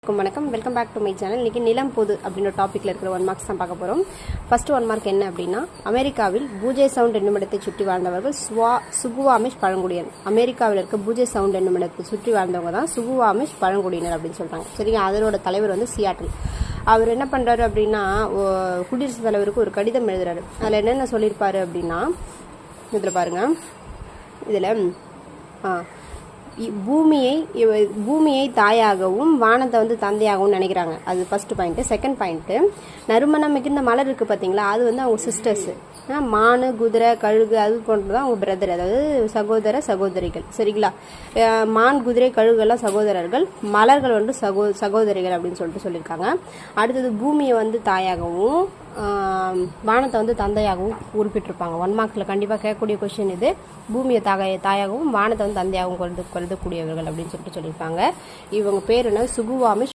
வணக்கம், welcome back to my channel. இன்றைக்கி நிலம் பொது அப்படின்ற டாப்பிக்கில் இருக்கிற 1 மார்க்ஸ் தான் பார்க்க போகிறோம். ஃபர்ஸ்ட் 1 மார்க் என்ன அப்படின்னா, அமெரிக்காவில் பூஜை சவுண்ட் என்னுமிடத்தை சுற்றி வாழ்ந்தவர்கள் சுகுவாமிஷ் பழங்குடியினர். அமெரிக்காவில் இருக்க பூஜை சவுண்ட் என்னுமிடத்தை சுற்றி வாழ்ந்தவங்க தான் சுகுவாமிஷ் பழங்குடியினர் அப்படின்னு சொல்கிறாங்க. சரிங்க, அதனோட தலைவர் வந்து சியாட்டில். அவர் என்ன பண்ணுறாரு அப்படின்னா, குடியரசுத் தலைவருக்கு ஒரு கடிதம் எழுதுறாரு. அதில் என்னென்ன சொல்லியிருப்பாரு அப்படின்னா, இதில் பாருங்கள், இதில் பூமியை தாயாகவும் வானத்தை வந்து தந்தையாகவும் நினைக்கிறாங்க. அது ஃபர்ஸ்ட் பாயிண்ட். செகண்ட் பாயிண்ட், நறுமணம் மிகுந்த மலர் இருக்குது பார்த்தீங்களா, அது வந்து அவங்க சிஸ்டர்ஸு. மானு, குதிரை, கழுகு அது போன்றதான் அவங்க பிரதர், அதாவது சகோதரிகள். சரிங்களா, மான், குதிரை, கழுகுலாம் சகோதரர்கள், மலர்கள் வந்து சகோதரிகள் அப்படின்னு சொல்லியிருக்காங்க. அடுத்தது பூமியை வந்து தாயாகவும் வானத்தை வந்து தந்தையாகவும் குறிப்பிட்டிருப்பாங்க. 1 மார்க்கில் கண்டிப்பாக கேட்கக்கூடிய கொஸ்டின் இது. பூமியை தாயாகவும் வானத்தை வந்து தந்தையாகவும் கருதக்கூடியவர்கள் அப்படின்னு சொல்லியிருப்பாங்க. இவங்க பேர் என்ன, சுகுவாமிஷ்